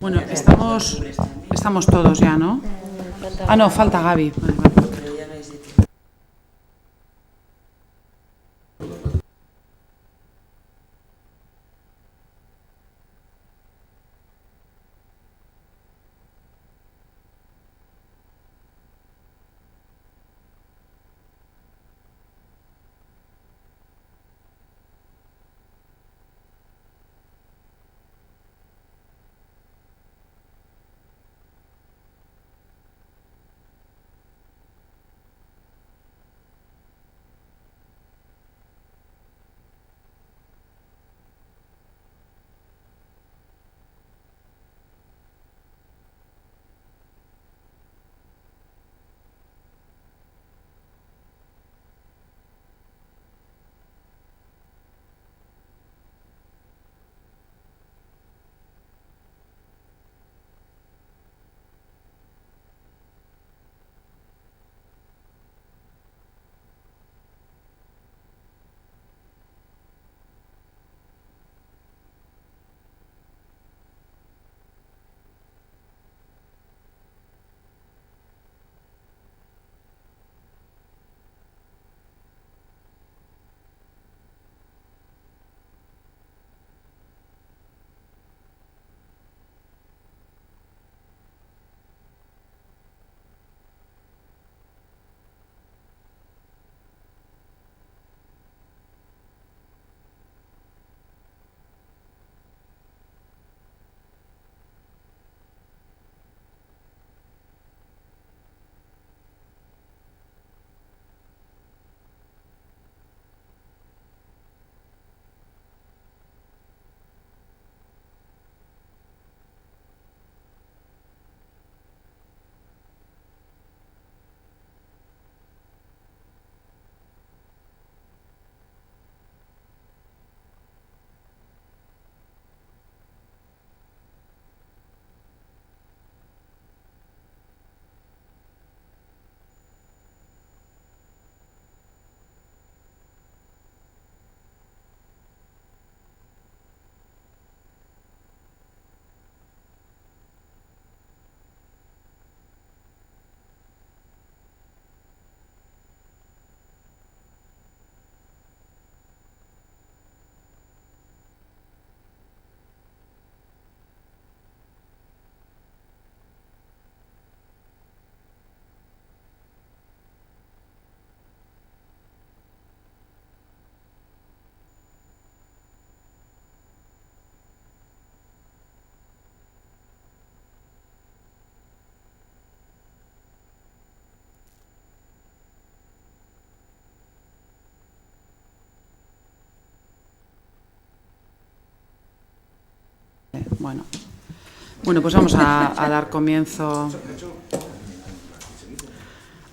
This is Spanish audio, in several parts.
Bueno, estamos todos ya, ¿no? Ah, no, falta Gaby. Vale, vale. Bueno, pues vamos a dar comienzo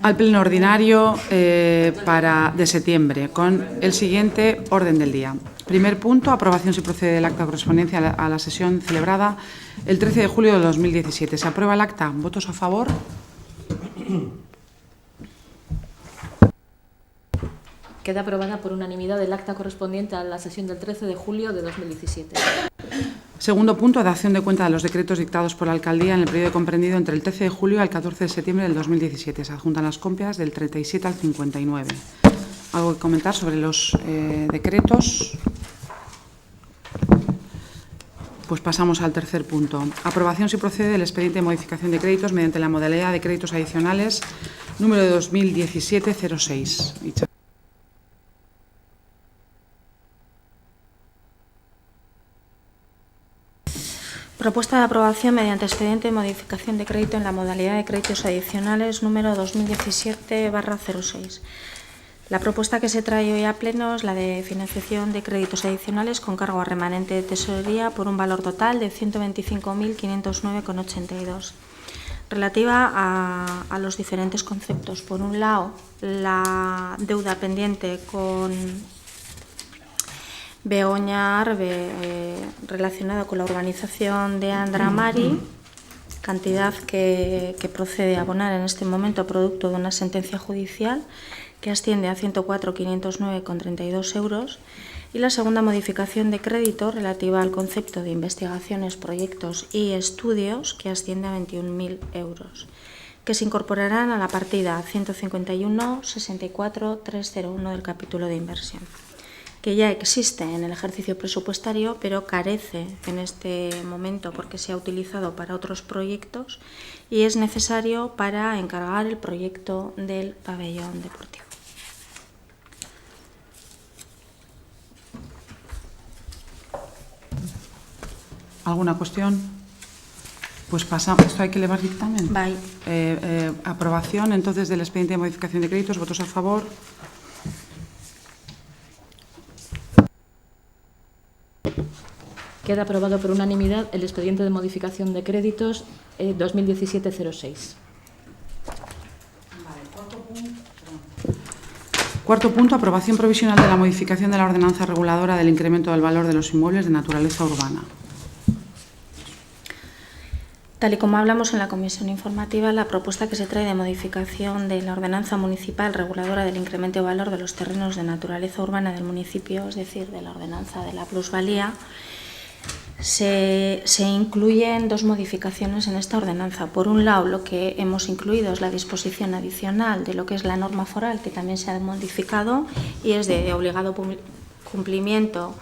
al pleno ordinario de septiembre, con el siguiente orden del día. Primer punto, aprobación si procede del acta correspondiente a la sesión celebrada el 13 de julio de 2017. ¿Se aprueba el acta? ¿Votos a favor? Queda aprobada por unanimidad el acta correspondiente a la sesión del 13 de julio de 2017. Segundo punto, dación de cuenta de los decretos dictados por la Alcaldía en el periodo comprendido entre el 13 de julio al 14 de septiembre del 2017. Se adjuntan las copias del 37 al 59. ¿Algo que comentar sobre los decretos? Pues pasamos al tercer punto. Aprobación si procede del expediente de modificación de créditos mediante la modalidad de créditos adicionales número 2017-06. Propuesta de aprobación mediante expediente de modificación de crédito en la modalidad de créditos adicionales número 2017-06. La propuesta que se trae hoy a pleno es la de financiación de créditos adicionales con cargo a remanente de tesorería por un valor total de 125.509,82. Relativa a los diferentes conceptos. Por un lado, la deuda pendiente con Begoña Arbe relacionado con la urbanización de Andramari, cantidad que procede a abonar en este momento producto de una sentencia judicial que asciende a 104.509,32 euros, Y la segunda modificación de crédito relativa al concepto de investigaciones, proyectos y estudios, que asciende a 21.000 euros, que se incorporarán a la partida 151.64.301 del capítulo de inversión, que ya existe en el ejercicio presupuestario, pero carece en este momento porque se ha utilizado para otros proyectos y es necesario para encargar el proyecto del pabellón deportivo. ¿Alguna cuestión? Pues pasamos. ¿Esto hay que elevar dictamen? Bye. Aprobación, entonces, del expediente de modificación de créditos. ¿Votos a favor? Queda aprobado por unanimidad el expediente de modificación de créditos 2017-06. Cuarto punto, aprobación provisional de la modificación de la ordenanza reguladora del incremento del valor de los inmuebles de naturaleza urbana. Tal y como hablamos en la comisión informativa, la propuesta que se trae de modificación de la ordenanza municipal reguladora del incremento de valor de los terrenos de naturaleza urbana del municipio, es decir, de la ordenanza de la plusvalía, se incluyen dos modificaciones en esta ordenanza. Por un lado, lo que hemos incluido es la disposición adicional de lo que es la norma foral, que también se ha modificado y es de obligado cumplimiento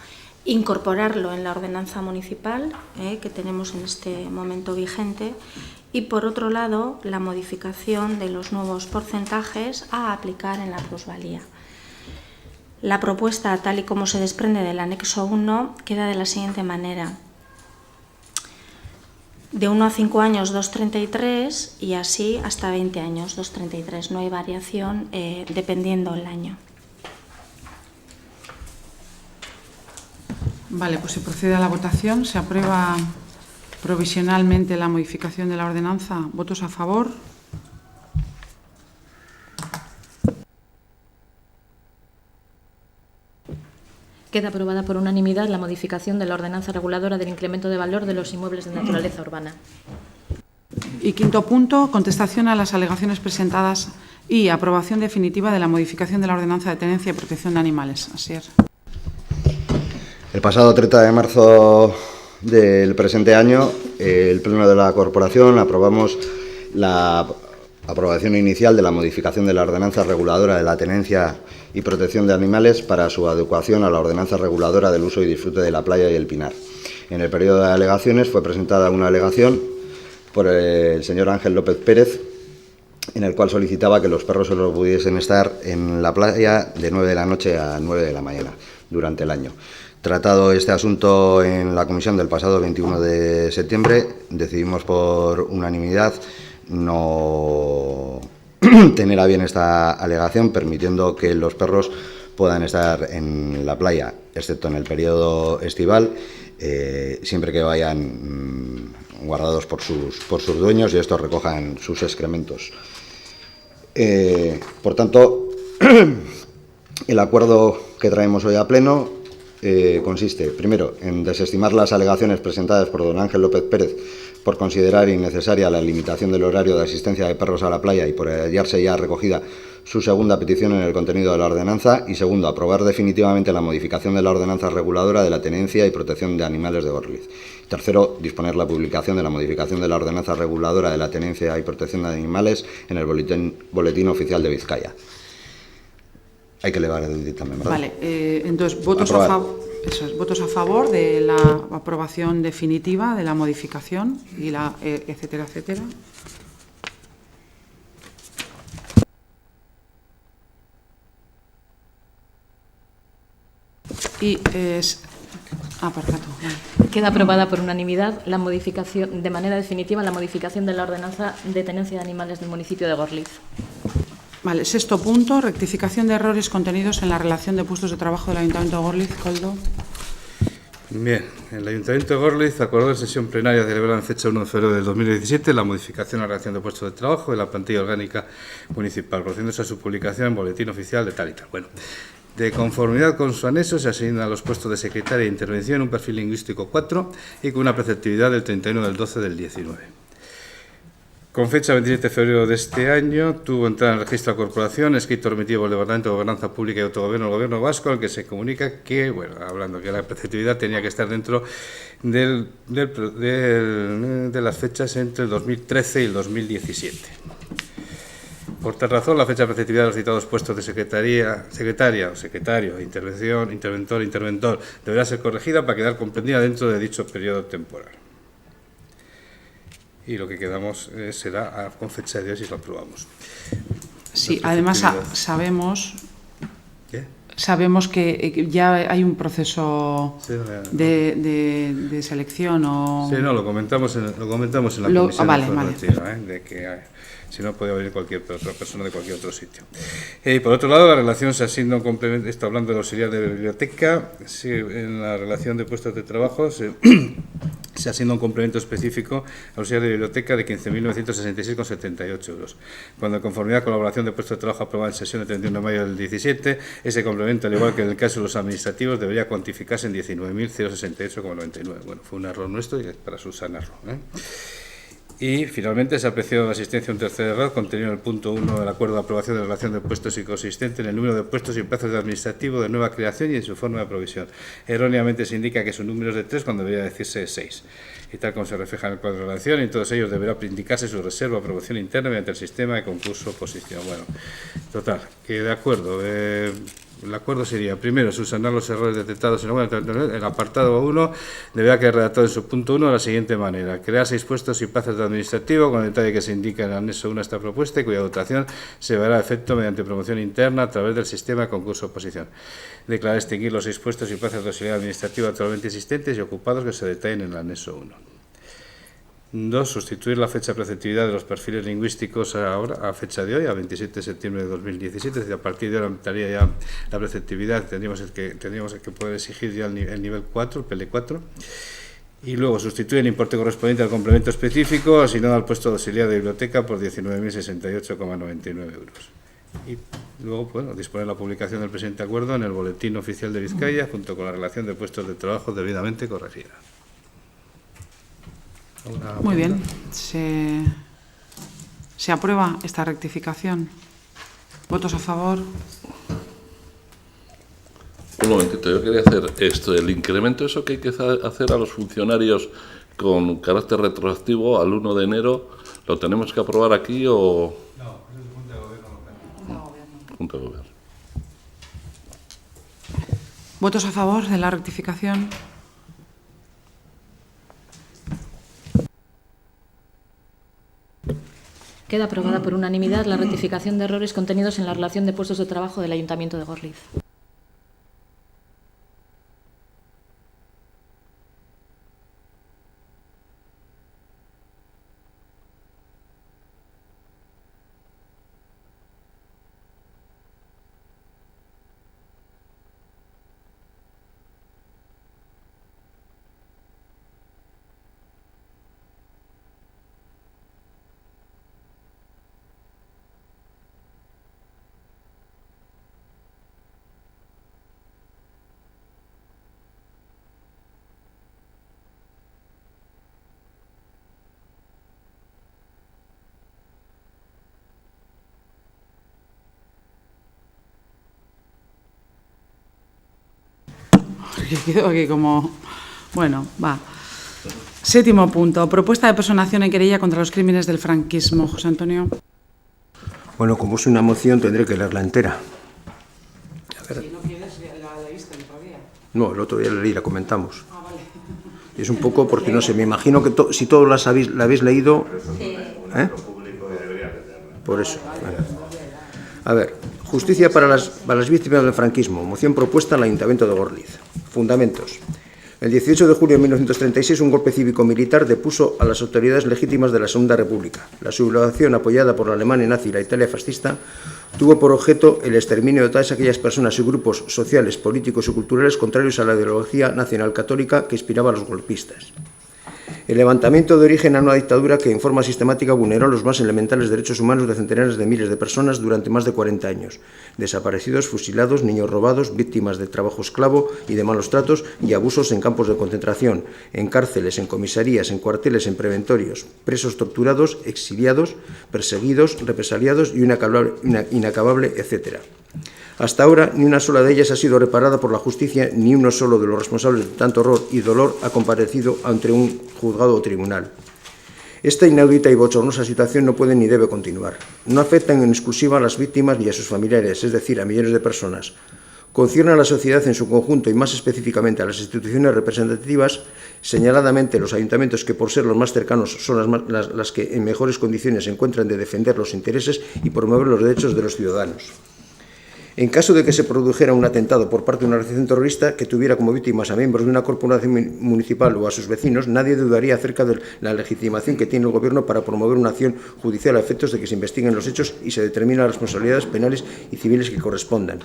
incorporarlo en la ordenanza municipal que tenemos en este momento vigente, y por otro lado la modificación de los nuevos porcentajes a aplicar en la plusvalía. La propuesta, tal y como se desprende del anexo 1, queda de la siguiente manera: de 1 a 5 años 2,33 y así hasta 20 años 2,33. No hay variación dependiendo el año. Vale, pues se procede a la votación. Se aprueba provisionalmente la modificación de la ordenanza. ¿Votos a favor? Queda aprobada por unanimidad la modificación de la ordenanza reguladora del incremento de valor de los inmuebles de naturaleza urbana. Y quinto punto, contestación a las alegaciones presentadas y aprobación definitiva de la modificación de la ordenanza de tenencia y protección de animales. Asier. El pasado 30 de marzo del presente año, el Pleno de la Corporación aprobamos la aprobación inicial de la modificación de la ordenanza reguladora de la tenencia y protección de animales para su adecuación a la ordenanza reguladora del uso y disfrute de la playa y el pinar. En el periodo de alegaciones fue presentada una alegación por el señor Ángel López Pérez, en el cual solicitaba que los perros solo pudiesen estar en la playa de 9 de la noche a 9 de la mañana durante el año. Tratado este asunto en la comisión del pasado 21 de septiembre, decidimos por unanimidad no tener a bien esta alegación, permitiendo que los perros puedan estar en la playa, excepto en el periodo estival, siempre que vayan guardados por sus dueños y estos recojan sus excrementos. Por tanto, el acuerdo que traemos hoy a pleno consiste, primero, en desestimar las alegaciones presentadas por don Ángel López Pérez por considerar innecesaria la limitación del horario de asistencia de perros a la playa y por hallarse ya recogida su segunda petición en el contenido de la ordenanza, y segundo, aprobar definitivamente la modificación de la ordenanza reguladora de la tenencia y protección de animales de Gorliz. Tercero, disponer la publicación de la modificación de la ordenanza reguladora de la tenencia y protección de animales en el boletín oficial de Vizcaya. Hay que elevar el dictamen, ¿verdad? Vale, entonces, votos a favor de la aprobación definitiva de la modificación y la etcétera, etcétera. Y es apartado. Vale. Queda aprobada por unanimidad la modificación, de manera definitiva, la modificación de la ordenanza de tenencia de animales del municipio de Gorliz. Vale, sexto punto, rectificación de errores contenidos en la relación de puestos de trabajo del Ayuntamiento de Gorliz. Coldo. Bien, el Ayuntamiento de Gorliz acordó en sesión plenaria celebrada en fecha 1 de febrero del 2017 la modificación a la relación de puestos de trabajo de la plantilla orgánica municipal, procediéndose a su publicación en boletín oficial de tal y tal. Bueno, de conformidad con su anexo, se asignan a los puestos de secretaria de intervención un perfil lingüístico 4 y con una preceptividad del 31 del 12 del 19. Con fecha 27 de febrero de este año, tuvo entrada en el registro de la corporación, escrito remitido por el Departamento de Gobernanza Pública y Autogobierno del Gobierno Vasco, en el que se comunica que, bueno, hablando que la preceptividad tenía que estar dentro de las fechas entre el 2013 y el 2017. Por tal razón, la fecha de preceptividad de los citados puestos de secretaria o secretario, interventor, deberá ser corregida para quedar comprendida dentro de dicho periodo temporal. Y lo que quedamos será con fecha de hoy si lo aprobamos. Sí, además sabemos que ya hay un proceso de selección o... Sí, no, lo comentamos en la comisión informativa, de que si no puede venir cualquier otra persona de cualquier otro sitio. Y por otro lado, la relación se asigna un complemento, está hablando de auxiliar de biblioteca, en la relación de puestos de trabajo se asigna un complemento específico auxiliar de biblioteca de 15.966,78 euros. Cuando en conformidad con la evaluación de puestos de trabajo aprobada en sesión de 31 de mayo del 17, ese complemento, al igual que en el caso de los administrativos, debería cuantificarse en 19.068,99. Bueno, fue un error nuestro y para subsanarlo, Y, finalmente, se ha apreciado la asistencia a un tercer error contenido en el punto 1 del acuerdo de aprobación de relación de puestos y consistente en el número de puestos y plazos de administrativo de nueva creación y en su forma de provisión. Erróneamente se indica que su número es de 3 cuando debería decirse 6. Y tal como se refleja en el cuadro de relación, en todos ellos deberá indicarse su reserva o promoción interna mediante el sistema de concurso oposición. Bueno, total, que de acuerdo. El acuerdo sería, primero, subsanar los errores detectados en el apartado 1, deberá quedar redactado en su punto 1 de la siguiente manera: crear 6 puestos y plazas de administrativo con el detalle que se indica en el anexo 1 a esta propuesta y cuya dotación se verá a efecto mediante promoción interna a través del sistema de concurso oposición. Declarar extinguir los 6 puestos y plazas de auxiliar administrativo actualmente existentes y ocupados que se detallen en el anexo 1. 2. Sustituir la fecha de preceptividad de los perfiles lingüísticos a fecha de hoy, a 27 de septiembre de 2017. Es decir, a partir de ahora aumentaría ya la preceptividad, tendríamos que poder exigir ya el nivel 4, el PL4. Y luego sustituir el importe correspondiente al complemento específico asignado al puesto de auxiliar de biblioteca por 19.068,99 euros. Y luego, bueno, disponer la publicación del presente acuerdo en el Boletín Oficial de Vizcaya, junto con la relación de puestos de trabajo debidamente corregida. Muy bien. Se aprueba esta rectificación. ¿Votos a favor? Un momentito, yo quería hacer esto, el incremento, eso que hay que hacer a los funcionarios con carácter retroactivo al 1 de enero, ¿lo tenemos que aprobar aquí o...? No, es Junta de Gobierno local. Junta de Gobierno. ¿Votos a favor de la rectificación? Queda aprobada por unanimidad la rectificación de errores contenidos en la relación de puestos de trabajo del Ayuntamiento de Gorliz. Que quedo aquí como... Bueno, va. 7º punto. Propuesta de personación en querella contra los crímenes del franquismo. José Antonio. Bueno, como es una moción, tendré que leerla entera. Si no quieres, la leíste el otro día. No, el otro día la leí, la comentamos. Ah, vale. Y es un poco porque, no sé, me imagino que si todos la habéis leído... ¿Eh? Por eso. Vale. A ver, justicia para las víctimas del franquismo. Moción propuesta al Ayuntamiento de Gorliz. Fundamentos. El 18 de julio de 1936, un golpe cívico-militar depuso a las autoridades legítimas de la Segunda República. La sublevación, apoyada por la Alemania nazi y la Italia fascista, tuvo por objeto el exterminio de todas aquellas personas y grupos sociales, políticos y culturales contrarios a la ideología nacional católica que inspiraba a los golpistas. El levantamiento de origen a una dictadura que en forma sistemática vulneró los más elementales derechos humanos de centenares de miles de personas durante más de 40 años. Desaparecidos, fusilados, niños robados, víctimas de trabajo esclavo y de malos tratos y abusos en campos de concentración, en cárceles, en comisarías, en cuarteles, en preventorios, presos torturados, exiliados, perseguidos, represaliados y una inacabable, etcétera. Hasta ahora, ni una sola de ellas ha sido reparada por la justicia, ni uno solo de los responsables de tanto horror y dolor ha comparecido ante un juzgado o tribunal. Esta inaudita y bochornosa situación no puede ni debe continuar. No afectan en exclusiva a las víctimas ni a sus familiares, es decir, a millones de personas. Concierne a la sociedad en su conjunto y más específicamente a las instituciones representativas, señaladamente los ayuntamientos que por ser los más cercanos son las que en mejores condiciones se encuentran de defender los intereses y promover los derechos de los ciudadanos. En caso de que se produjera un atentado por parte de una organización terrorista que tuviera como víctimas a miembros de una corporación municipal o a sus vecinos, nadie dudaría acerca de la legitimación que tiene el Gobierno para promover una acción judicial a efectos de que se investiguen los hechos y se determinen las responsabilidades penales y civiles que correspondan.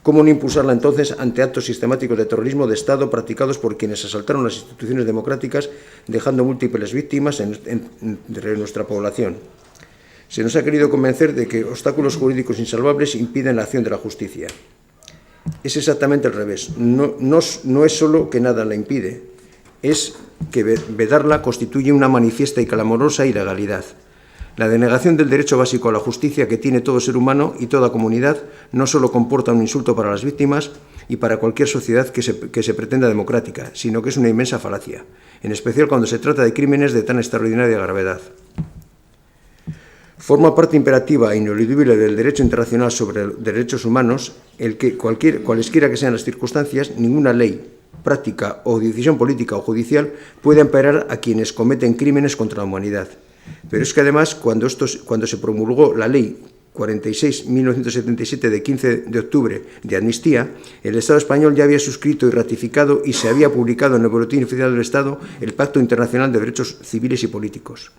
¿Cómo no impulsarla entonces ante actos sistemáticos de terrorismo de Estado practicados por quienes asaltaron las instituciones democráticas, dejando múltiples víctimas entre nuestra población? Se nos ha querido convencer de que obstáculos jurídicos insalvables impiden la acción de la justicia. Es exactamente al revés. No es solo que nada la impide, es que vedarla constituye una manifiesta y clamorosa ilegalidad. La denegación del derecho básico a la justicia que tiene todo ser humano y toda comunidad no solo comporta un insulto para las víctimas y para cualquier sociedad que se pretenda democrática, sino que es una inmensa falacia, en especial cuando se trata de crímenes de tan extraordinaria gravedad. Forma parte imperativa e ineludible del derecho internacional sobre derechos humanos el que, cualesquiera que sean las circunstancias, ninguna ley, práctica o decisión política o judicial puede amparar a quienes cometen crímenes contra la humanidad. Pero es que además, cuando se promulgó la Ley 46/1977 de 15 de octubre de amnistía, el Estado español ya había suscrito y ratificado y se había publicado en el Boletín Oficial del Estado el Pacto Internacional de Derechos Civiles y Políticos.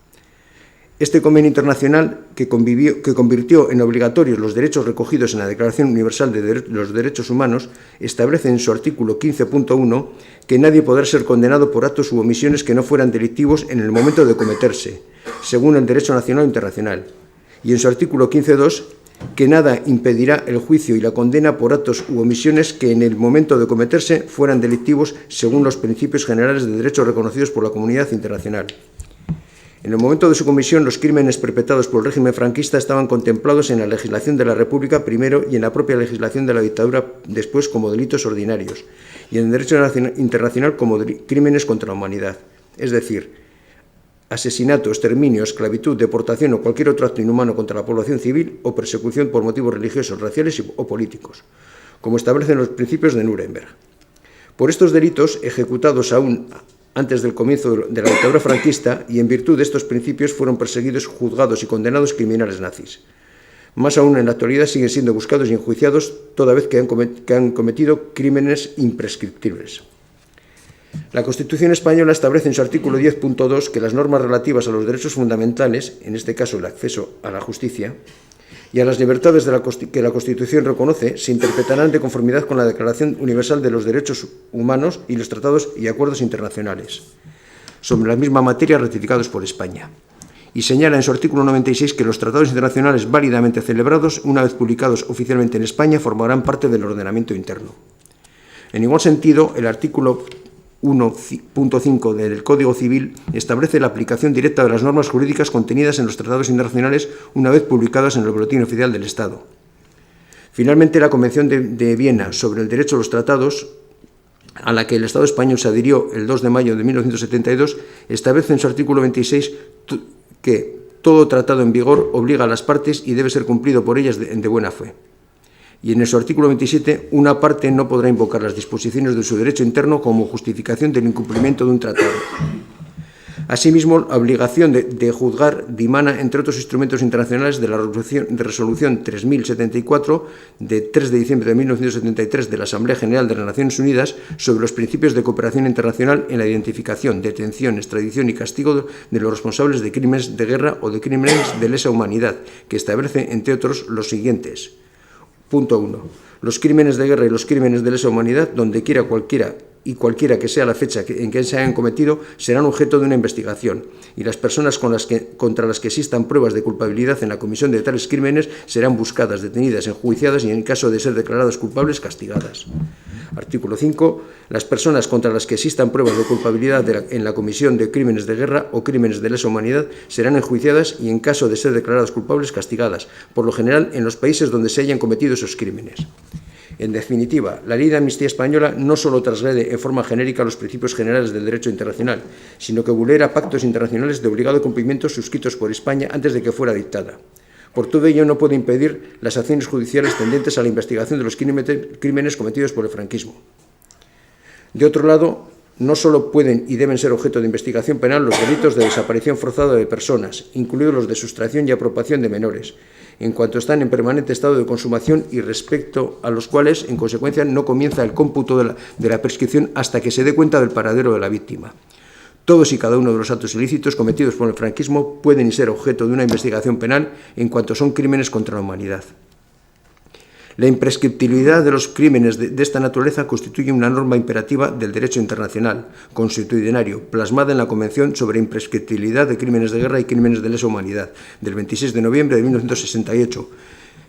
Este convenio internacional, que convirtió en obligatorios los derechos recogidos en la Declaración Universal de los Derechos Humanos, establece en su artículo 15.1 que nadie podrá ser condenado por actos u omisiones que no fueran delictivos en el momento de cometerse, según el derecho nacional e internacional. Y en su artículo 15.2, que nada impedirá el juicio y la condena por actos u omisiones que en el momento de cometerse fueran delictivos, según los principios generales de derecho reconocidos por la comunidad internacional. En el momento de su comisión, los crímenes perpetrados por el régimen franquista estaban contemplados en la legislación de la República primero y en la propia legislación de la dictadura después como delitos ordinarios y en el derecho internacional como crímenes contra la humanidad, es decir, asesinato, exterminio, esclavitud, deportación o cualquier otro acto inhumano contra la población civil o persecución por motivos religiosos, raciales o políticos, como establecen los principios de Nuremberg. Por estos delitos, ejecutados aún antes del comienzo de la dictadura franquista y en virtud de estos principios fueron perseguidos, juzgados y condenados criminales nazis. Más aún, en la actualidad siguen siendo buscados y enjuiciados toda vez que han cometido crímenes imprescriptibles. La Constitución española establece en su artículo 10.2 que las normas relativas a los derechos fundamentales, en este caso el acceso a la justicia, y a las libertades que la Constitución reconoce, se interpretarán de conformidad con la Declaración Universal de los Derechos Humanos y los tratados y acuerdos internacionales sobre la misma materia ratificados por España. Y señala en su artículo 96 que los tratados internacionales válidamente celebrados, una vez publicados oficialmente en España, formarán parte del ordenamiento interno. En igual sentido, el artículo 1.5 del Código Civil establece la aplicación directa de las normas jurídicas contenidas en los tratados internacionales una vez publicadas en el Boletín Oficial del Estado. Finalmente, la Convención de Viena sobre el derecho a los tratados, a la que el Estado español se adhirió el 2 de mayo de 1972, establece en su artículo 26 que todo tratado en vigor obliga a las partes y debe ser cumplido por ellas de buena fe. Y en su artículo 27, una parte no podrá invocar las disposiciones de su derecho interno como justificación del incumplimiento de un tratado. Asimismo, la obligación de juzgar dimana, entre otros instrumentos internacionales, de la resolución 3074 de 3 de diciembre de 1973 de la Asamblea General de las Naciones Unidas sobre los principios de cooperación internacional en la identificación, detención, extradición y castigo de los responsables de crímenes de guerra o de crímenes de lesa humanidad, que establece, entre otros, los siguientes. Punto 1. Los crímenes de guerra y los crímenes de lesa humanidad, donde quiera cualquiera y cualquiera que sea la fecha en que se hayan cometido serán objeto de una investigación, y las personas contra las que existan pruebas de culpabilidad en la comisión de tales crímenes serán buscadas, detenidas, enjuiciadas y, en caso de ser declaradas culpables, castigadas. Artículo 5. Las personas contra las que existan pruebas de culpabilidad en la comisión de crímenes de guerra o crímenes de lesa humanidad serán enjuiciadas y, en caso de ser declaradas culpables, castigadas, por lo general en los países donde se hayan cometido esos crímenes. En definitiva, la Ley de Amnistía Española no solo transgrede en forma genérica los principios generales del derecho internacional, sino que vulnera pactos internacionales de obligado cumplimiento suscritos por España antes de que fuera dictada. Por todo ello, no puede impedir las acciones judiciales tendentes a la investigación de los crímenes cometidos por el franquismo. De otro lado, no solo pueden y deben ser objeto de investigación penal los delitos de desaparición forzada de personas, incluidos los de sustracción y apropiación de menores, en cuanto están en permanente estado de consumación y respecto a los cuales, en consecuencia, no comienza el cómputo de la prescripción hasta que se dé cuenta del paradero de la víctima. Todos y cada uno de los actos ilícitos cometidos por el franquismo pueden ser objeto de una investigación penal en cuanto son crímenes contra la humanidad. La imprescriptibilidad de los crímenes de esta naturaleza constituye una norma imperativa del derecho internacional, consuetudinario, plasmada en la Convención sobre Imprescriptibilidad de Crímenes de Guerra y Crímenes de Lesa Humanidad, del 26 de noviembre de 1968,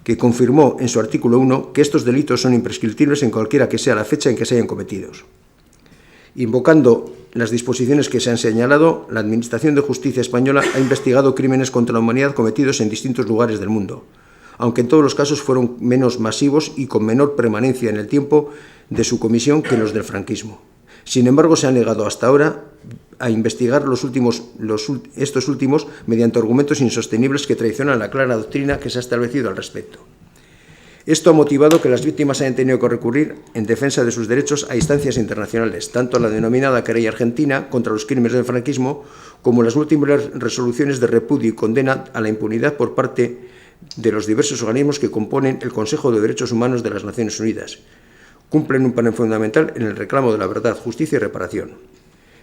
que confirmó en su artículo 1 que estos delitos son imprescriptibles en cualquiera que sea la fecha en que se hayan cometido. Invocando las disposiciones que se han señalado, la Administración de Justicia española ha investigado crímenes contra la humanidad cometidos en distintos lugares del mundo, aunque en todos los casos fueron menos masivos y con menor permanencia en el tiempo de su comisión que los del franquismo. Sin embargo, se ha negado hasta ahora a investigar estos últimos mediante argumentos insostenibles que traicionan la clara doctrina que se ha establecido al respecto. Esto ha motivado que las víctimas hayan tenido que recurrir en defensa de sus derechos a instancias internacionales, tanto a la denominada querella argentina contra los crímenes del franquismo, como las múltiples resoluciones de repudio y condena a la impunidad por parte de los diversos organismos que componen el Consejo de Derechos Humanos de las Naciones Unidas. Cumplen un papel fundamental en el reclamo de la verdad, justicia y reparación.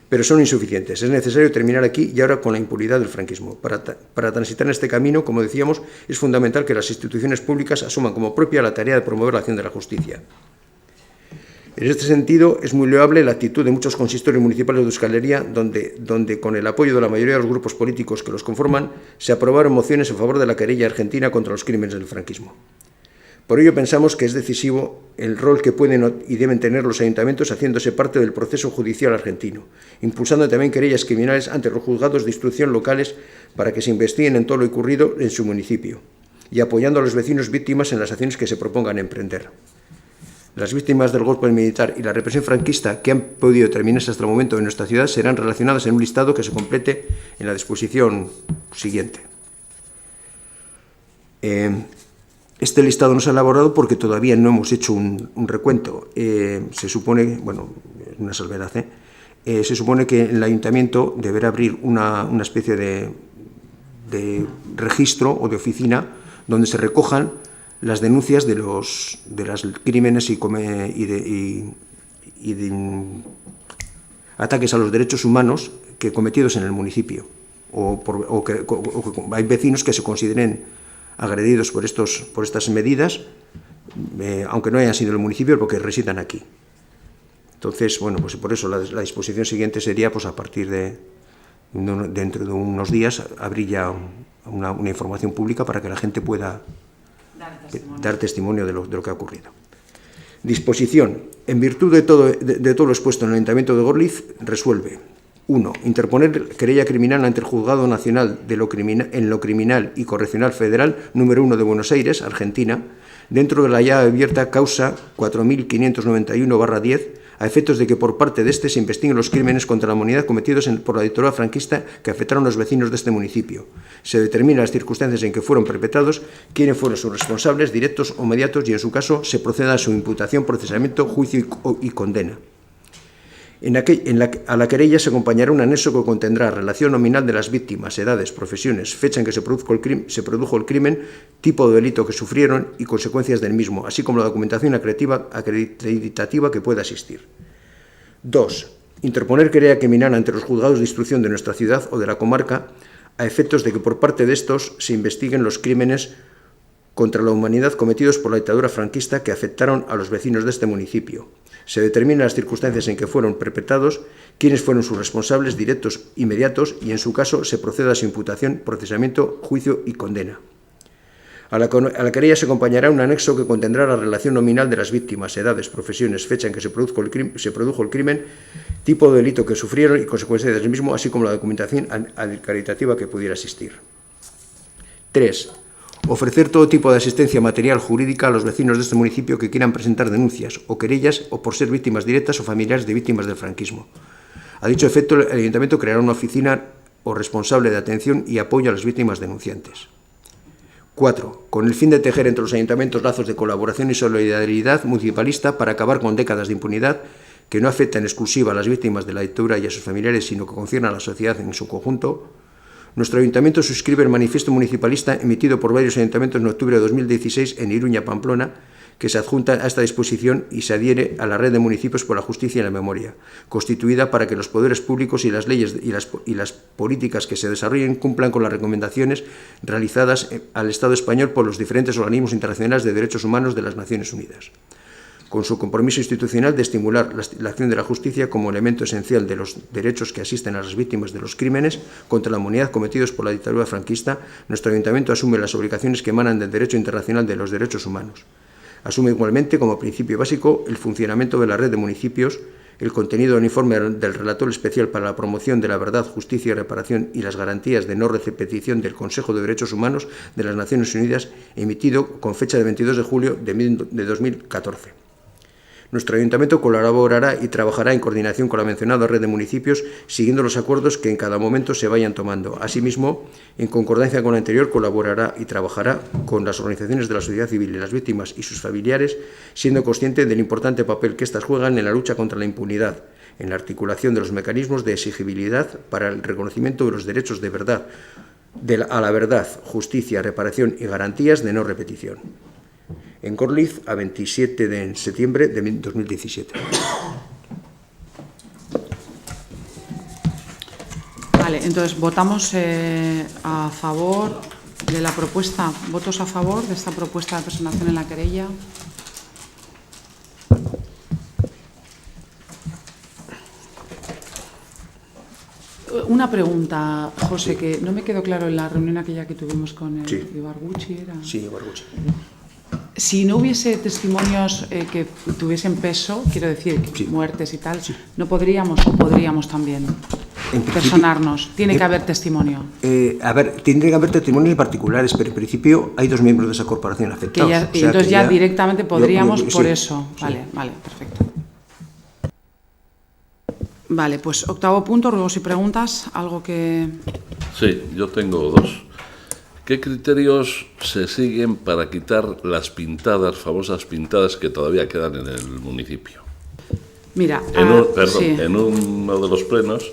Pero son insuficientes. Es necesario terminar aquí y ahora con la impunidad del franquismo. Para transitar en este camino, como decíamos, es fundamental que las instituciones públicas asuman como propia la tarea de promover la acción de la justicia. En este sentido, es muy loable la actitud de muchos consistorios municipales de Euskal Herria, donde, con el apoyo de la mayoría de los grupos políticos que los conforman, se aprobaron mociones en favor de la querella argentina contra los crímenes del franquismo. Por ello, pensamos que es decisivo el rol que pueden y deben tener los ayuntamientos haciéndose parte del proceso judicial argentino, impulsando también querellas criminales ante los juzgados de instrucción locales para que se investiguen en todo lo ocurrido en su municipio y apoyando a los vecinos víctimas en las acciones que se propongan emprender. Las víctimas del golpe militar y la represión franquista que han podido terminarse hasta el momento en nuestra ciudad serán relacionadas en un listado que se complete en la disposición siguiente. Este listado no se ha elaborado porque todavía no hemos hecho un recuento. Se supone, bueno, una salvedad, se supone que el ayuntamiento deberá abrir una especie de registro o de oficina donde se recojan las denuncias de los crímenes y de ataques a los derechos humanos que cometidos en el municipio o que hay vecinos que se consideren agredidos por estas medidas, aunque no hayan sido en el municipio, porque residan aquí. Entonces, bueno, pues por eso la disposición siguiente sería, pues a partir dentro de unos días, abrir ya una información pública para que la gente pueda dar testimonio de lo que ha ocurrido. Disposición. En virtud de todo lo expuesto en el Ayuntamiento de Gorliz, resuelve: 1. Interponer querella criminal ante el Juzgado Nacional en lo Criminal y Correccional Federal número 1 de Buenos Aires, Argentina, dentro de la ya abierta causa 4591/10, a efectos de que por parte de este se investiguen los crímenes contra la humanidad cometidos por la dictadura franquista que afectaron a los vecinos de este municipio. Se determinan las circunstancias en que fueron perpetrados, quiénes fueron sus responsables, directos o mediatos, y en su caso se proceda a su imputación, procesamiento, juicio y condena. A la querella se acompañará un anexo que contendrá relación nominal de las víctimas, edades, profesiones, fecha en que se produjo el crimen, tipo de delito que sufrieron y consecuencias del mismo, así como la documentación acreditativa que pueda existir. 2. Interponer querella criminal ante los juzgados de instrucción de nuestra ciudad o de la comarca, a efectos de que por parte de estos se investiguen los crímenes contra la humanidad cometidos por la dictadura franquista que afectaron a los vecinos de este municipio, Se determinan las circunstancias en que fueron perpetrados, quiénes fueron sus responsables directos, inmediatos, y en su caso se proceda a su imputación, procesamiento, juicio y condena. A la querella se acompañará un anexo que contendrá la relación nominal de las víctimas, edades, profesiones, fecha en que se produjo el crimen, tipo de delito que sufrieron y consecuencias del mismo, así como la documentación acreditativa que pudiera existir. 3. Ofrecer todo tipo de asistencia material jurídica a los vecinos de este municipio que quieran presentar denuncias o querellas o por ser víctimas directas o familiares de víctimas del franquismo. A dicho efecto, el Ayuntamiento creará una oficina o responsable de atención y apoyo a las víctimas denunciantes. 4. Con el fin de tejer entre los ayuntamientos lazos de colaboración y solidaridad municipalista para acabar con décadas de impunidad que no afectan en exclusiva a las víctimas de la dictadura y a sus familiares, sino que conciernan a la sociedad en su conjunto, nuestro ayuntamiento suscribe el manifiesto municipalista emitido por varios ayuntamientos en octubre de 2016 en Iruña, Pamplona, que se adjunta a esta disposición y se adhiere a la red de municipios por la justicia y la memoria, constituida para que los poderes públicos y las leyes y las políticas que se desarrollen cumplan con las recomendaciones realizadas al Estado español por los diferentes organismos internacionales de derechos humanos de las Naciones Unidas, con su compromiso institucional de estimular la acción de la justicia como elemento esencial de los derechos que asisten a las víctimas de los crímenes contra la humanidad cometidos por la dictadura franquista. Nuestro ayuntamiento asume las obligaciones que emanan del derecho internacional de los derechos humanos. Asume igualmente como principio básico el funcionamiento de la red de municipios, el contenido del informe del relator especial para la promoción de la verdad, justicia y reparación y las garantías de no repetición del Consejo de Derechos Humanos de las Naciones Unidas, emitido con fecha de 22 de julio de 2014. Nuestro ayuntamiento colaborará y trabajará en coordinación con la mencionada red de municipios, siguiendo los acuerdos que en cada momento se vayan tomando. Asimismo, en concordancia con lo anterior, colaborará y trabajará con las organizaciones de la sociedad civil y las víctimas y sus familiares, siendo consciente del importante papel que éstas juegan en la lucha contra la impunidad, en la articulación de los mecanismos de exigibilidad para el reconocimiento de los derechos de verdad, a la verdad, justicia, reparación y garantías de no repetición. En Gorliz, a 27 de septiembre de 2017. Vale, entonces votamos a favor de la propuesta. ¿Votos a favor de esta propuesta de personación en la querella? Una pregunta, José, que no me quedó claro en la reunión aquella que tuvimos con el Ibarguchi. Sí, Ibarguchi. Si no hubiese testimonios que tuviesen peso, quiero decir, muertes y tal, ¿no podríamos o podríamos también personarnos? Tiene que haber testimonio. A ver, tiene que haber testimonios particulares, pero en principio hay 2 miembros de esa corporación afectados. Y entonces ya directamente podríamos por eso. Vale, vale, perfecto. Vale, pues octavo punto, ruegos y preguntas. ¿Algo que...? Sí, yo tengo 2. ¿Qué criterios se siguen para quitar las pintadas, famosas pintadas que todavía quedan en el municipio? Mira, en uno de los plenos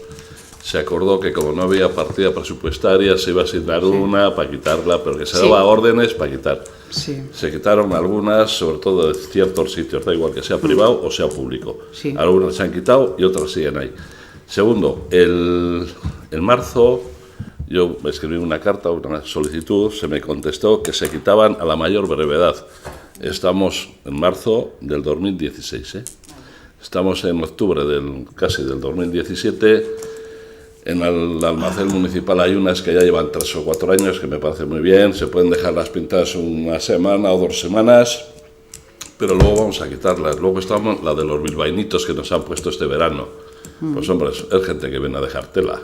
se acordó que como no había partida presupuestaria se iba a asignar una para quitarla, pero que se daba órdenes para quitar. Sí. Se quitaron algunas, sobre todo de ciertos sitios, da igual que sea privado o sea público. Sí. Algunas se han quitado y otras siguen ahí. Segundo, en marzo... Yo escribí una carta, una solicitud, se me contestó que se quitaban a la mayor brevedad. Estamos en marzo del 2016, ¿eh? Estamos en octubre casi del 2017. En el almacén municipal hay unas que ya llevan 3 o 4 años, que me parece muy bien. Se pueden dejar las pintadas una semana o 2 semanas, pero luego vamos a quitarlas. Luego estamos la de los bilbainitos que nos han puesto este verano. Pues hombre, es gente que viene a dejar tela.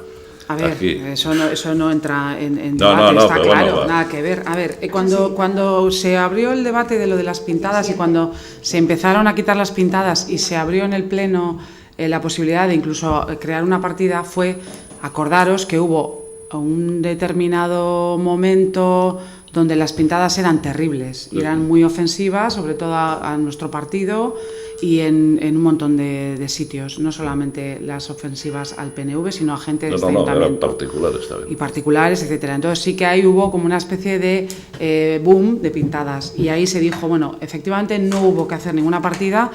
A ver, aquí. Eso no entra en No, debate, está claro, bueno, nada que ver. A ver, cuando se abrió el debate de lo de las pintadas y cuando se empezaron a quitar las pintadas y se abrió en el Pleno la posibilidad de incluso crear una partida, fue, acordaros que hubo un determinado momento donde las pintadas eran terribles y eran muy ofensivas, sobre todo a nuestro partido y en un montón de sitios, no solamente las ofensivas al PNV, sino a gente de este ayuntamiento. Eran particulares también. Y particulares, etcétera. Entonces sí que ahí hubo como una especie de boom de pintadas y ahí se dijo, bueno, efectivamente no hubo que hacer ninguna partida.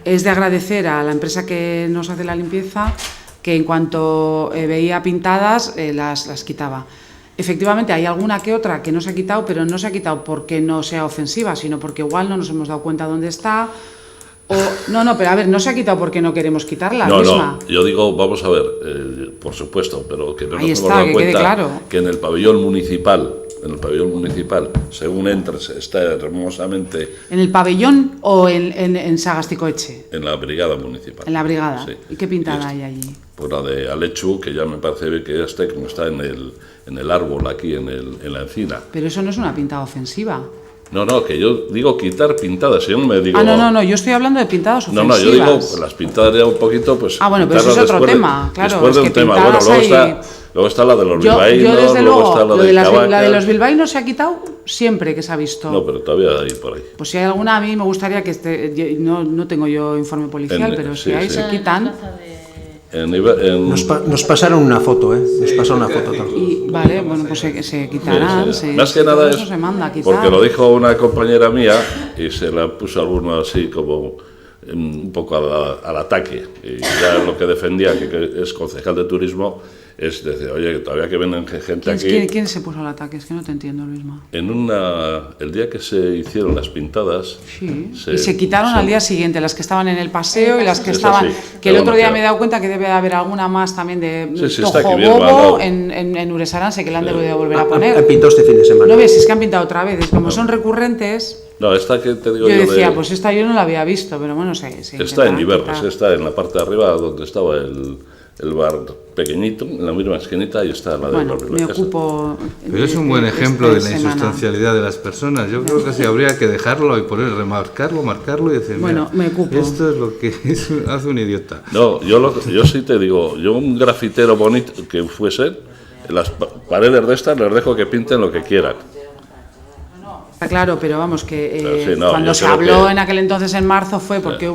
Es de agradecer a la empresa que nos hace la limpieza que en cuanto veía pintadas las quitaba. Efectivamente, hay alguna que otra que no se ha quitado, pero no se ha quitado porque no sea ofensiva, sino porque igual no nos hemos dado cuenta dónde está, No, pero a ver, no se ha quitado porque no queremos quitarla No, misma. no, yo digo, vamos a ver, por supuesto, pero que no Ahí nos está, hemos dado que cuenta quede claro. que en el pabellón municipal, según entres, está hermosamente ¿En el pabellón o en Sagasticoetxe? en la brigada municipal. En la brigada. Sí. ¿Y qué pintada hay allí? Pues la de Alechu, que ya me parece que ya está, como está en el árbol aquí, en la encina. Pero eso no es una pintada ofensiva. No, que yo digo quitar pintadas, yo no me digo... No, yo estoy hablando de pintadas ofensivas. No, yo digo pues, las pintadas ya un poquito, pues... Bueno, pero eso es otro tema, claro. Después de es un que tema, bueno, luego está la de los bilbaínos, yo desde luego, está la de la de los bilbaínos se ha quitado siempre que se ha visto. No, pero todavía hay por ahí. Pues si hay alguna, a mí me gustaría que no tengo yo informe policial, pero si hay, se quitan. Nos pasaron una foto, Nos pasaron una foto también. Y vale, bueno, pues se quitarán. Sí. Más que nada eso es se manda a quitar. porque lo dijo una compañera mía y se la puso alguno así como un poco al ataque. Y ya lo que defendía, que es concejal de turismo, es decir, oye, que todavía que vienen gente aquí... ¿Quién se puso al ataque? Es que no te entiendo, Luisma. El día que se hicieron las pintadas... Sí, y se quitaron al día siguiente, las que estaban en el paseo y las que estaban... Que el otro día me he dado cuenta que debe haber alguna más también de Tojobobo en Uresaranse, que la han debido volver a poner. Han pintado este fin de semana. No ves, es que han pintado otra vez, es como son recurrentes... No, esta que te digo yo decía, pues esta yo no la había visto, pero bueno, está en Iberres, está en la parte de arriba donde estaba el bar pequeñito, en la misma esquinita, ahí está la de los me ocupo... Pero es un buen ejemplo de la insustancialidad de las personas. Yo creo que sí habría que dejarlo y marcarlo y decir, bueno, me ocupo. Esto es lo que hace un idiota. No, yo sí te digo, yo un grafitero bonito que fuese, las paredes de estas les dejo que pinten lo que quieran. Está claro, pero vamos, que sí, cuando se habló en aquel entonces en marzo fue porque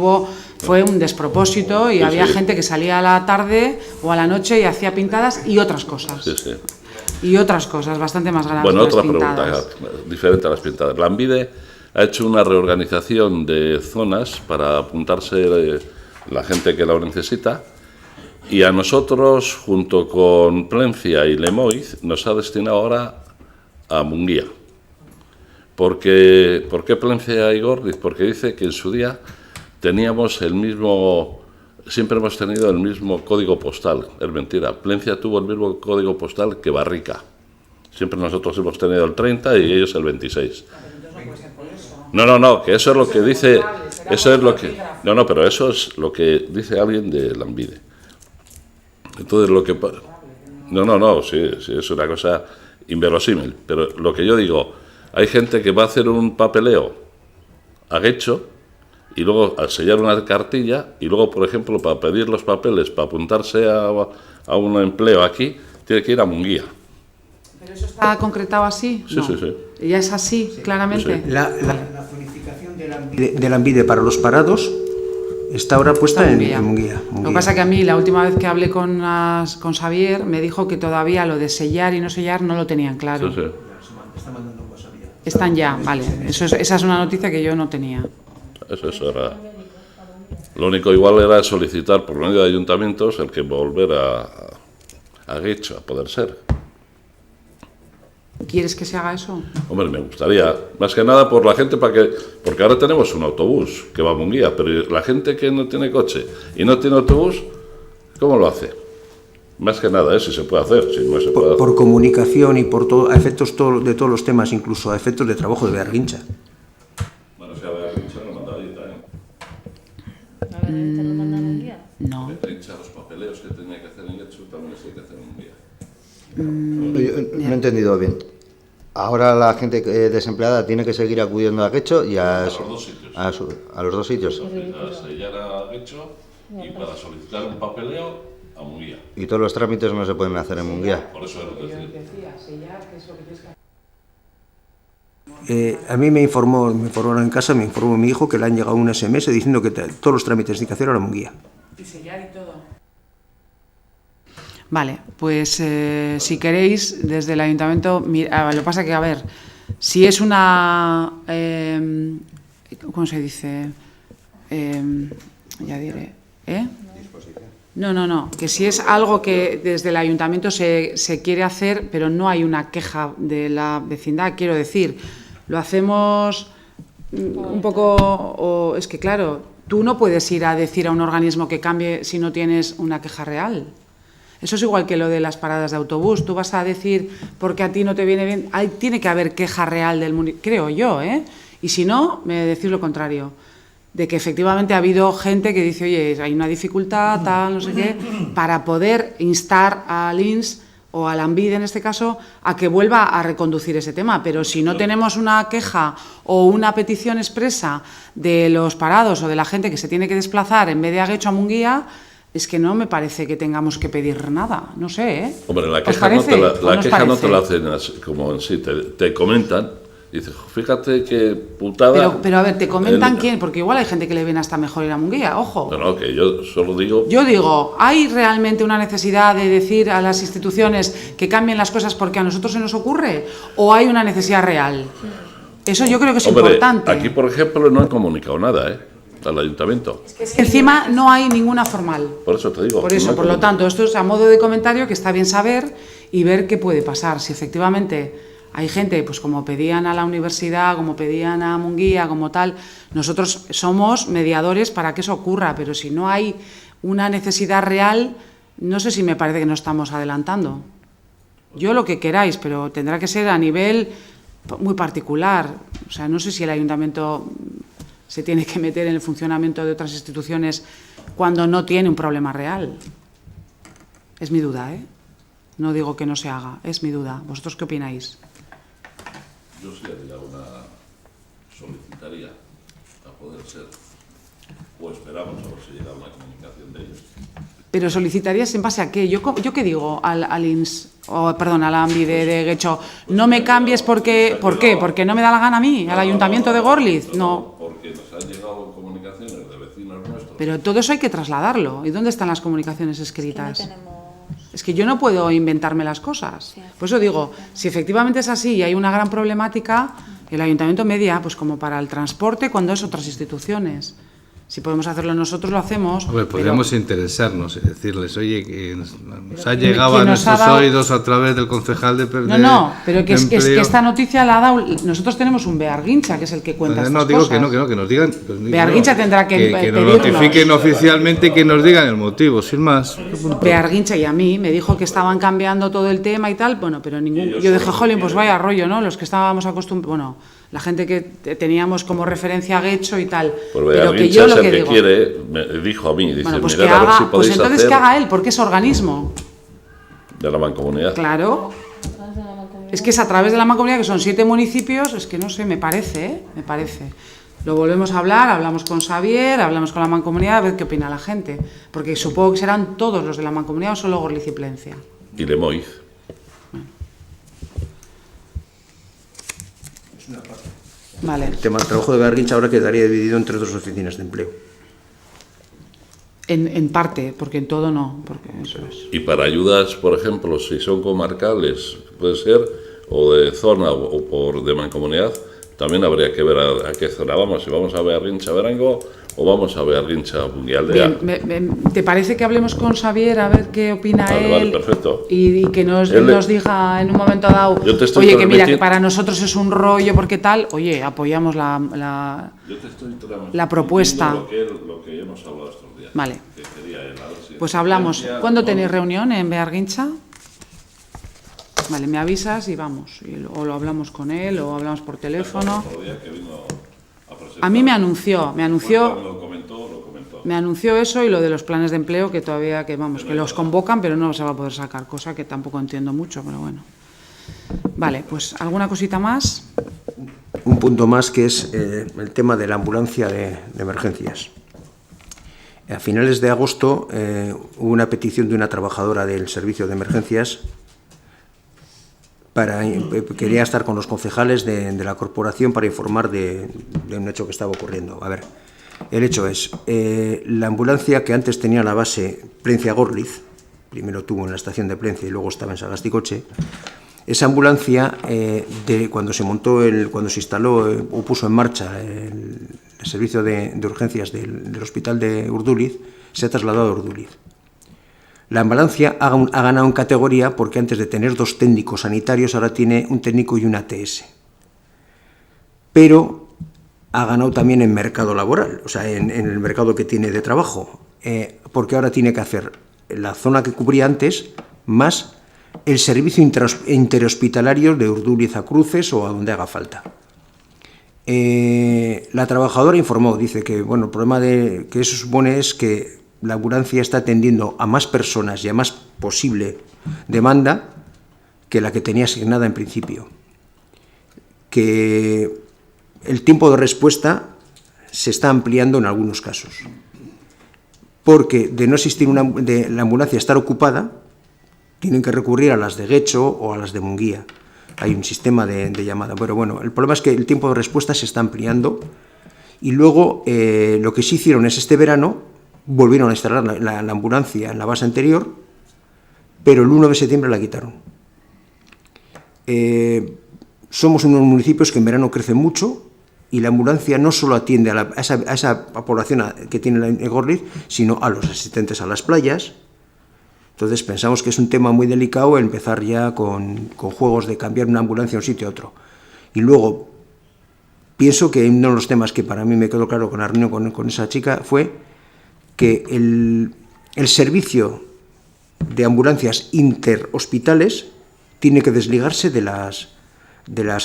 fue un despropósito y había gente que salía a la tarde o a la noche y hacía pintadas y otras cosas. Sí. Y otras cosas bastante más graves. Bueno, otra pintadas. pregunta diferente a las pintadas. La ANVIDE ha hecho una reorganización de zonas para apuntarse la gente que la necesita y a nosotros, junto con Plencia y Lemoiz, nos ha destinado ahora a Munguía. ¿Por qué Plencia y Gorliz? Porque dice que en su día siempre hemos tenido el mismo código postal. Es mentira, Plencia tuvo el mismo código postal que Barrica. Siempre nosotros hemos tenido el 30 y ellos el 26. No, que eso es lo que dice... pero eso es lo que dice alguien de la ANVIDE. Entonces lo que... sí, es una cosa inverosímil. Pero lo que yo digo... Hay gente que va a hacer un papeleo a Guecho y luego al sellar una cartilla y luego, por ejemplo, para pedir los papeles, para apuntarse a un empleo aquí, tiene que ir a Munguía. ¿Pero eso está concretado así? Sí, no. sí. ¿Ya es así, claramente? Sí. La zonificación de la ANVIDE para los parados está ahora puesta en Munguía. Lo que pasa es que a mí, la última vez que hablé con Xavier, me dijo que todavía lo de sellar y no sellar no lo tenían claro. Sí. Están ya, vale. Esa es una noticia que yo no tenía. Eso era. Lo único igual era solicitar por medio de ayuntamientos el que volver a Guecho, a poder ser. ¿Quieres que se haga eso? Hombre, me gustaría, más que nada por la gente, porque ahora tenemos un autobús que va a Munguía, pero la gente que no tiene coche y no tiene autobús, ¿cómo lo hace? Más que nada, si se puede hacer, si no se puede hacer. Por comunicación y por a efectos de todos los temas, incluso a efectos de trabajo de Bearguincha. Bueno, si a Bearguincha lo mandaría ¿Bearguincha lo mandan un día? No. Bearguincha, los papeleos que tenía que hacer en Guecho también los hay que hacer en un día. No he entendido bien. Ahora la gente desempleada tiene que seguir acudiendo a Guecho y a los dos sitios. Para sellar a Guecho y para solicitar un papeleo a Munguía. Y todos los trámites no se pueden hacer en Munguía. Por eso es lo que decía. A mí me informaron en casa, me informó mi hijo que le han llegado un SMS diciendo que todos los trámites tienen que hacer ahora Munguía. Y sellar y todo. Vale, pues si queréis, desde el ayuntamiento, lo que pasa que, a ver, si es una, ¿cómo se dice? Ya diré, No, que si es algo que desde el ayuntamiento se quiere hacer, pero no hay una queja de la vecindad, quiero decir, lo hacemos un poco, es que claro, tú no puedes ir a decir a un organismo que cambie si no tienes una queja real. Eso es igual que lo de las paradas de autobús. Tú vas a decir porque a ti no te viene bien. Tiene que haber queja real del municipio, creo yo, ¿eh? Y si no, me decís lo contrario. De que efectivamente ha habido gente que dice, oye, hay una dificultad, tal, no sé qué, para poder instar al INS o al ANVID en este caso, a que vuelva a reconducir ese tema. Pero si no tenemos una queja o una petición expresa de los parados o de la gente que se tiene que desplazar en vez de a Guecho a Munguía, es que no me parece que tengamos que pedir nada, no sé, ¿eh? Hombre, la queja no te la hacen así, como en sí, te comentan, y dices, fíjate qué putada... Pero a ver, ¿te comentan quién? Porque igual hay gente que le viene hasta mejor ir a Munguía, ojo. No, que yo solo digo... Yo digo, ¿hay realmente una necesidad de decir a las instituciones que cambien las cosas porque a nosotros se nos ocurre? ¿O hay una necesidad real? Eso yo creo que es importante. Aquí, por ejemplo, no han comunicado nada, ¿eh? Al ayuntamiento. Es que encima no hay ninguna formal. Por eso te digo. Por eso, por lo tanto, esto es a modo de comentario que está bien saber y ver qué puede pasar. Si efectivamente hay gente, pues como pedían a la universidad, como pedían a Munguía, como tal, nosotros somos mediadores para que eso ocurra, pero si no hay una necesidad real, no sé si me parece que nos estamos adelantando. Yo lo que queráis, pero tendrá que ser a nivel muy particular. O sea, no sé si el ayuntamiento se tiene que meter en el funcionamiento de otras instituciones cuando no tiene un problema real. Es mi duda, ¿eh? No digo que no se haga, es mi duda. ¿Vosotros qué opináis? Yo sí haría solicitaría a poder ser, o esperamos a ver si llega una comunicación de ellos. Pero solicitarías en base a qué? ¿Yo qué digo al INS, perdón, al ANVI de Guecho? No me cambies porque... ¿Por qué? ¿Porque no me da la gana a mí? ¿Al ayuntamiento de Gorliz? No. Porque nos han llegado comunicaciones de vecinos nuestros. Pero todo eso hay que trasladarlo. ¿Y dónde están las comunicaciones escritas? Es que yo no puedo inventarme las cosas. Por eso digo, si efectivamente es así y hay una gran problemática, el ayuntamiento media, pues como para el transporte, cuando es otras instituciones. Si podemos hacerlo nosotros, lo hacemos. Hombre, podríamos interesarnos y decirles, oye, que nos ha llegado a nuestros oídos a través del concejal de No, pero que es que esta noticia la ha dado... Nosotros tenemos un Bearguincha, que es el que cuenta estas digo cosas. que nos digan... Bearguincha tendrá que nos notifiquen oficialmente y que nos digan el motivo, sin más. Bearguincha y a mí me dijo que estaban cambiando todo el tema y tal, bueno, pero yo dije, jolín, pues vaya rollo, ¿no? Los que estábamos acostumbrados... Bueno, la gente que teníamos como referencia a Guecho y tal. Pues pero que yo lo que digo... quiere, me dijo a mí, dice, bueno, pues mirad, que haga, a ver si podéis pues entonces hacer que haga él, porque es organismo. De la mancomunidad. Claro. Es que es a través de la mancomunidad, que son 7 municipios, es que no sé, me parece, ¿eh? Me parece. Lo volvemos a hablar, hablamos con Xavier, hablamos con la mancomunidad, a ver qué opina la gente. Porque supongo que serán todos los de la mancomunidad o solo Gorliz y Plencia. Y Lemoiz. Vale. El tema del trabajo de Bearguincha ahora quedaría dividido entre 2 oficinas de empleo. En parte, porque en todo no. Porque eso es. Y para ayudas, por ejemplo, si son comarcales, puede ser, o de zona o de mancomunidad, también habría que ver a qué zona vamos. Si vamos a Bearguincha Verango o vamos a Bearguincha Bunguialdea. Bien, ¿te parece que hablemos con Xavier a ver qué opina él? Vale, perfecto. Y que nos diga en un momento dado, oye, que mira, que para nosotros es un rollo porque tal, oye, apoyamos la propuesta. Lo que hemos hablado estos días. Vale. Pues hablamos. ¿Cuándo tenéis reunión en Bearguincha? Vale, me avisas y vamos. O lo hablamos con él o hablamos por teléfono. A mí me anunció eso y lo de los planes de empleo, que todavía que los convocan, pero no se va a poder sacar, cosa que tampoco entiendo mucho, pero bueno. Vale, pues ¿alguna cosita más? Un punto más que es el tema de la ambulancia de emergencias. A finales de agosto hubo una petición de una trabajadora del servicio de emergencias quería estar con los concejales de la corporación para informar de un hecho que estaba ocurriendo. A ver, el hecho es, la ambulancia que antes tenía la base Plencia-Gorliz, primero tuvo en la estación de Plencia y luego estaba en Sagasticoche, esa ambulancia, cuando se instaló o puso en marcha el servicio de urgencias del hospital de Urduliz, se ha trasladado a Urduliz. La ambulancia ha ganado en categoría porque antes de tener 2 técnicos sanitarios ahora tiene un técnico y una ATS. Pero ha ganado también en mercado laboral, o sea, en el mercado que tiene de trabajo, porque ahora tiene que hacer la zona que cubría antes más el servicio interhospitalario de Urduliz a Cruces o a donde haga falta. La trabajadora informó, dice que bueno, el problema que eso supone es que la ambulancia está atendiendo a más personas y a más posible demanda que la que tenía asignada en principio. Que el tiempo de respuesta se está ampliando en algunos casos, porque de no existir de la ambulancia estar ocupada, tienen que recurrir a las de Guecho o a las de Munguía. Hay un sistema de llamada. Pero bueno, el problema es que el tiempo de respuesta se está ampliando y luego lo que sí hicieron es este verano, volvieron a instalar la ambulancia en la base anterior, pero el 1 de septiembre la quitaron. Somos unos municipios que en verano crecen mucho y la ambulancia no solo atiende a esa población que tiene Gorliz, sino a los asistentes a las playas. Entonces pensamos que es un tema muy delicado empezar ya con juegos de cambiar una ambulancia de un sitio a otro. Y luego, pienso que uno de los temas que para mí me quedó claro con la reunión con esa chica fue que el servicio de ambulancias interhospitales tiene que desligarse de las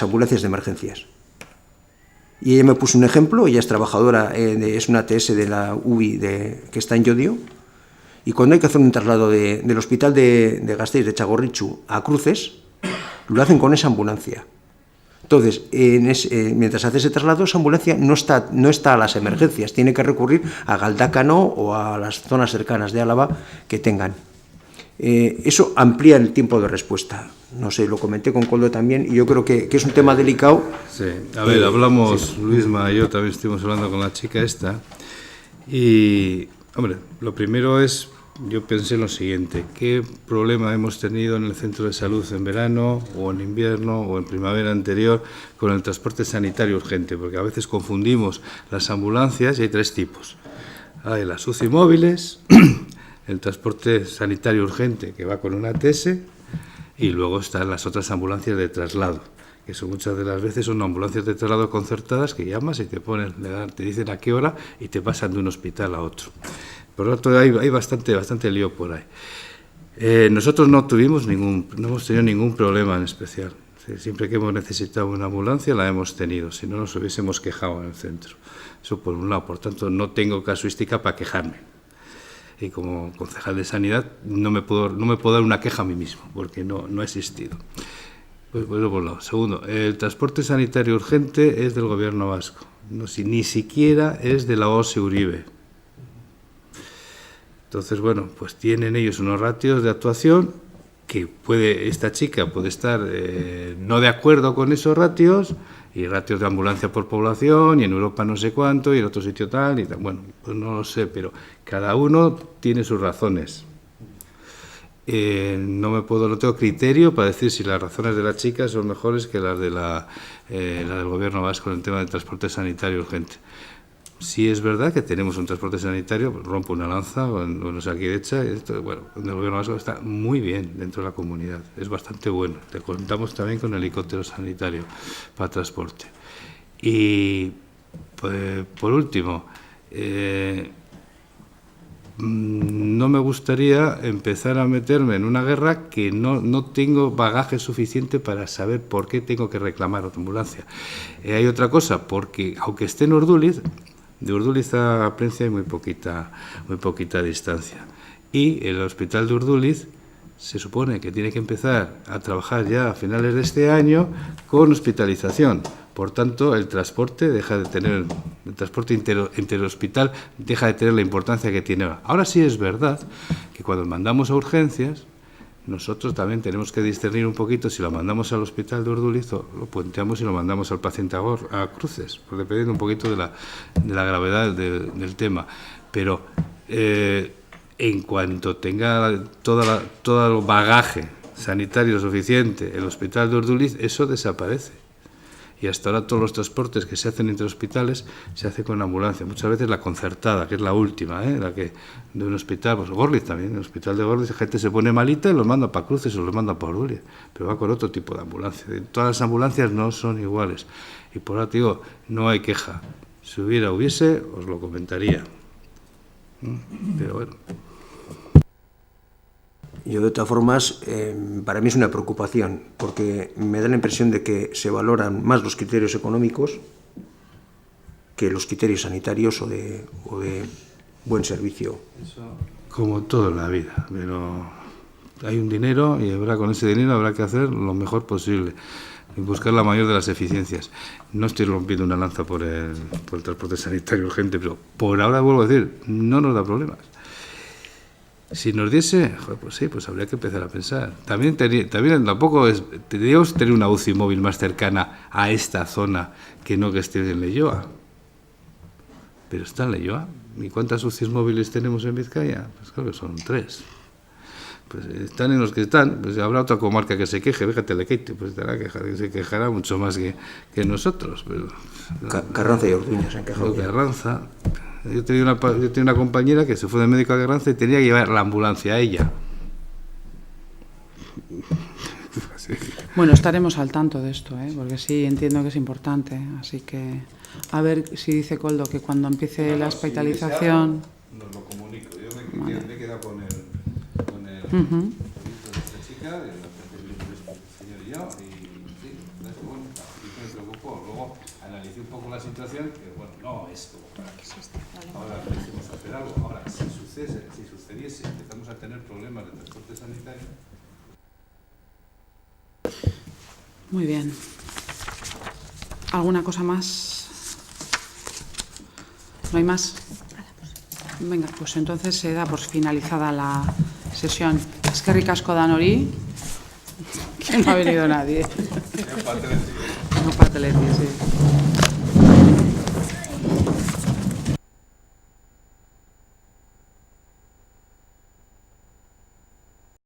ambulancias de emergencias. Y ella me puso un ejemplo, ella es trabajadora, es una ATS de la UBI que está en Llodio, y cuando hay que hacer un traslado del hospital de Gasteiz, de Txagorritxu, a Cruces, lo hacen con esa ambulancia. Entonces, mientras hace ese traslado, esa ambulancia no está a las emergencias, tiene que recurrir a Galdácano o a las zonas cercanas de Álava que tengan. Eso amplía el tiempo de respuesta. No sé, lo comenté con Coldo también, y yo creo que es un tema delicado. Sí, a ver, hablamos, sí. Luisma y yo también estuvimos hablando con la chica esta, y, hombre, lo primero es, yo pensé en lo siguiente: ¿qué problema hemos tenido en el centro de salud en verano, o en invierno, o en primavera anterior, con el transporte sanitario urgente? Porque a veces confundimos las ambulancias y hay tres tipos. Hay las UCI móviles, el transporte sanitario urgente, que va con una ATS, y luego están las otras ambulancias de traslado, que son muchas de las veces son ambulancias de traslado concertadas que llamas y te dicen a qué hora y te pasan de un hospital a otro. Por lo tanto, hay bastante lío por ahí. Nosotros no hemos tenido ningún problema en especial. Siempre que hemos necesitado una ambulancia la hemos tenido, si no nos hubiésemos quejado en el centro. Eso por un lado. Por tanto, no tengo casuística para quejarme. Y como concejal de Sanidad no me puedo dar una queja a mí mismo, porque no ha existido. Pues por un lado. Segundo, el transporte sanitario urgente es del Gobierno vasco, ni siquiera es de la OSE Uribe. Entonces, bueno, pues tienen ellos unos ratios de actuación que esta chica puede estar no de acuerdo con esos ratios, y ratios de ambulancia por población, y en Europa no sé cuánto, y en otro sitio tal, y tal. Bueno, pues no lo sé, pero cada uno tiene sus razones. No tengo criterio para decir si las razones de la chica son mejores que las del Gobierno vasco en el tema del transporte sanitario urgente. Sí es verdad que tenemos un transporte sanitario, rompo una lanza, bueno, aquí de hecha, bueno, el Gobierno vasco está muy bien dentro de la comunidad, es bastante bueno. Le contamos también con helicóptero sanitario para transporte. Y, pues, por último, no me gustaría empezar a meterme en una guerra que no tengo bagaje suficiente para saber por qué tengo que reclamar otra ambulancia. Hay otra cosa, porque aunque esté en Urduliz, de Urduliz a Plencia hay muy poquita distancia. Y el hospital de Urduliz se supone que tiene que empezar a trabajar ya a finales de este año con hospitalización. Por tanto, el transporte interhospital deja de tener la importancia que tiene ahora. Ahora sí es verdad que cuando mandamos a urgencias, nosotros también tenemos que discernir un poquito si lo mandamos al hospital de Urduliz o lo puenteamos y lo mandamos al paciente a Cruces, dependiendo un poquito de la gravedad del tema. Pero en cuanto tenga todo el bagaje sanitario suficiente el hospital de Urduliz, eso desaparece. Y hasta ahora todos los transportes que se hacen entre hospitales se hace con ambulancia. Muchas veces la concertada, que es la última, la que de un hospital, pues Gorliz también, en el hospital de Gorliz la gente se pone malita y los manda para Cruces o los manda para Ordulia, pero va con otro tipo de ambulancia. Todas las ambulancias no son iguales. Y por ahora te digo, no hay queja. Si hubiese, os lo comentaría. Pero bueno. Yo, de todas formas, para mí es una preocupación, porque me da la impresión de que se valoran más los criterios económicos que los criterios sanitarios o de buen servicio. Como todo en la vida, pero hay un dinero y con ese dinero habrá que hacer lo mejor posible y buscar la mayor de las eficiencias. No estoy rompiendo una lanza por el transporte sanitario urgente, pero por ahora, vuelvo a decir, no nos da problemas. Si nos diese, pues sí, pues habría que empezar a pensar. También tampoco tendríamos tener una UCI móvil más cercana a esta zona que no que esté en Leioa. Pero está en Leioa. ¿Y cuántas UCIs móviles tenemos en Vizcaya? Pues creo que son 3. Pues están en los que están, pues habrá otra comarca que se queje, fíjate, Lequeite, pues se quejará mucho más que nosotros. Pero, Carranza y Orduña se han quejado. Carranza. Yo tenía una compañera que se fue de médico a Carranza y tenía que llevar la ambulancia a ella. Bueno, estaremos al tanto de esto, porque sí, entiendo que es importante. Así que, a ver si dice Coldo que cuando empiece la hospitalización... Nos lo comunico. Yo me he quedado con el de esta chica, el señor y yo, y sí, bueno, me preocupó. Luego analicé un poco la situación, que bueno, no es como para que ahora empecemos a hacer algo. Ahora, si sucediese, empezamos a tener problemas de transporte sanitario. Muy bien. ¿Alguna cosa más? ¿No hay más? Venga, pues entonces se da por finalizada la sesión. Eskerrik asko danori, que no ha venido nadie. No pateleti, sí.